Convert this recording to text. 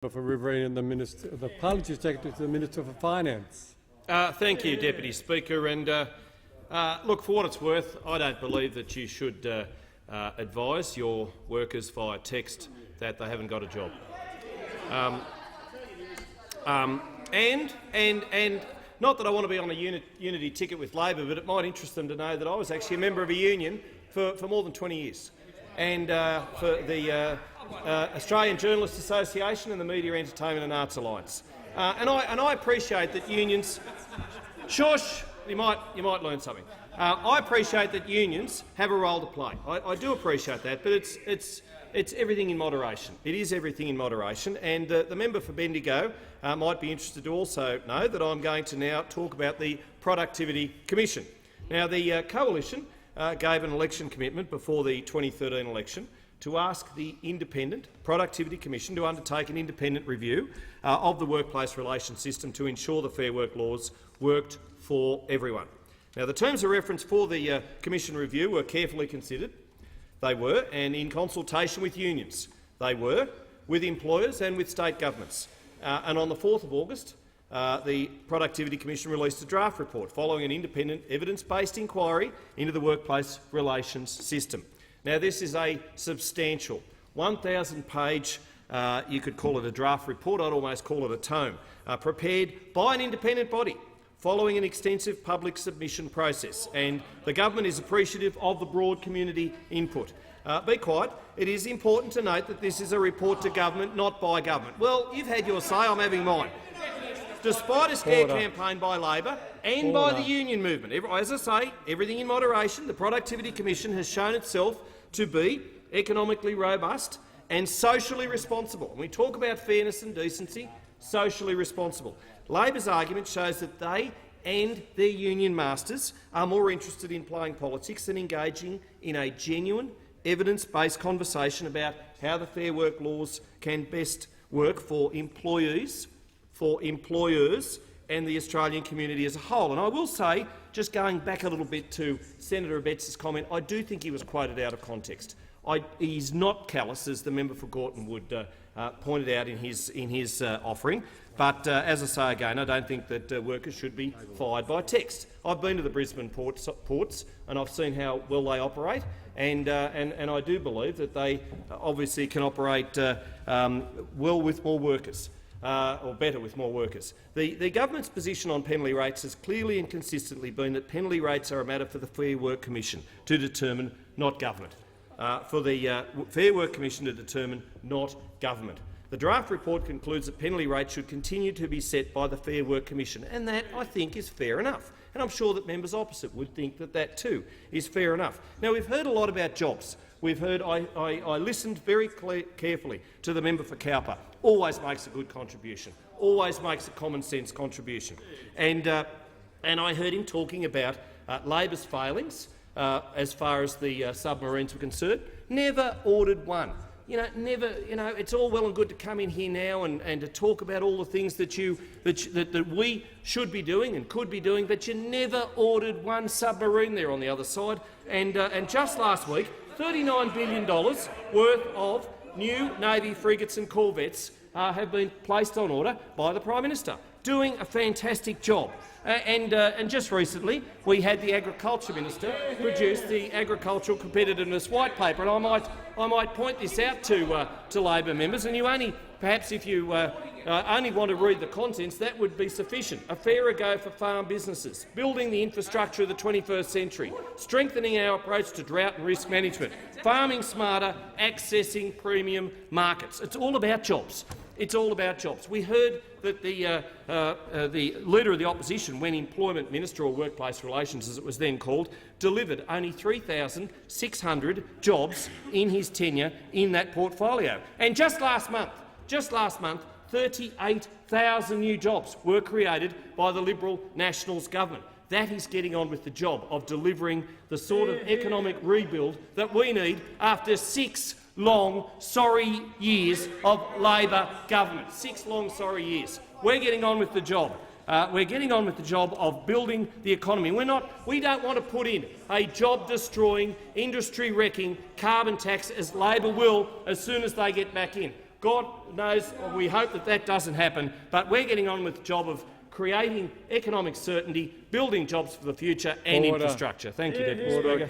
For referring the Parliamentary Secretary to the Minister for Finance. Thank you, Deputy Speaker. And look, for what it's worth, I don't believe that you should advise your workers via text that they haven't got a job. And not that I want to be on a unity ticket with Labor, but it might interest them to know that I was actually a member of a union for more than 20 years, and for the Australian Journalists Association and the Media, Entertainment and Arts Alliance. And I appreciate that unions. Shush! You might learn something. I appreciate that unions have a role to play. I do appreciate that, but it's everything in moderation. It is everything in moderation. And the member for Bendigo might be interested to also know that I'm going to now talk about the Productivity Commission. Now, the Coalition gave an election commitment before the 2013 election to ask the Independent Productivity Commission to undertake an independent review of the workplace relations system to ensure the Fair Work laws worked for everyone. Now, the terms of reference for the Commission review were carefully considered. They were, and in consultation with unions. They were, with employers and with state governments. And on the 4th of August, the Productivity Commission released a draft report following an independent, evidence-based inquiry into the workplace relations system. Now, this is a substantial 1,000-page, you could call it a draft report, I'd almost call it a tome, prepared by an independent body following an extensive public submission process, and the government is appreciative of the broad community input. Be quiet. It is important to note that this is a report to government, not by government. Well, you've had your say, I'm having mine. Despite a scare campaign by Labor and by the union movement, as I say, everything in moderation, the Productivity Commission has shown itself to be economically robust and socially responsible. When we talk about fairness and decency, socially responsible. Labor's argument shows that they and their union masters are more interested in playing politics than engaging in a genuine, evidence-based conversation about how the Fair Work laws can best work for employees, for employers and the Australian community as a whole. And I will say, just going back a little bit to Senator Abetz' comment, I do think he was quoted out of context. He's not callous, as the member for Gorton would pointed out in his offering. But as I say again, I don't think that workers should be fired by text. I've been to the Brisbane ports and I've seen how well they operate, and I do believe that they obviously can operate well with more workers. Or better with more workers. The government's position on penalty rates has clearly and consistently been that penalty rates are a matter for the Fair Work Commission to determine, not government. For the Fair Work Commission to determine, not government. The draft report concludes that penalty rates should continue to be set by the Fair Work Commission, and that, I think, is fair enough. And I'm sure that members opposite would think that that too is fair enough. Now, we've heard a lot about jobs. We've heard. I listened very carefully to the member for Cowper. Always makes a good contribution. Always makes a common-sense contribution. And I heard him talking about Labor's failings as far as the submarines were concerned. Never ordered one. Never. It's all well and good to come in here now and to talk about all the things that we should be doing and could be doing, but you never ordered one submarine there on the other side. And just last week, $39 billion worth of new Navy frigates and corvettes have been placed on order by the Prime Minister, doing a fantastic job. And just recently, we had the Agriculture Minister produce the Agricultural Competitiveness White Paper, and I might point this out to Labor members. And you only, perhaps, if you only want to read the contents, that would be sufficient. A fairer go for farm businesses, building the infrastructure of the 21st century, strengthening our approach to drought and risk management, farming smarter, accessing premium markets. It's all about jobs. It's all about jobs. We heard that the Leader of the Opposition, when Employment Minister, or Workplace Relations as it was then called, delivered only 3,600 jobs in his tenure in that portfolio. And just last month, 38,000 new jobs were created by the Liberal Nationals government. That is getting on with the job of delivering the sort of economic rebuild that we need after 6 long, sorry years of Labor government. 6 long, sorry years. We're getting on with the job. We're getting on with the job of building the economy. We don't want to put in a job-destroying, industry-wrecking carbon tax, as Labor will as soon as they get back in. God knows, we hope that that doesn't happen, but we're getting on with the job of creating economic certainty, building jobs for the future and infrastructure. Thank you, Deputy Speaker.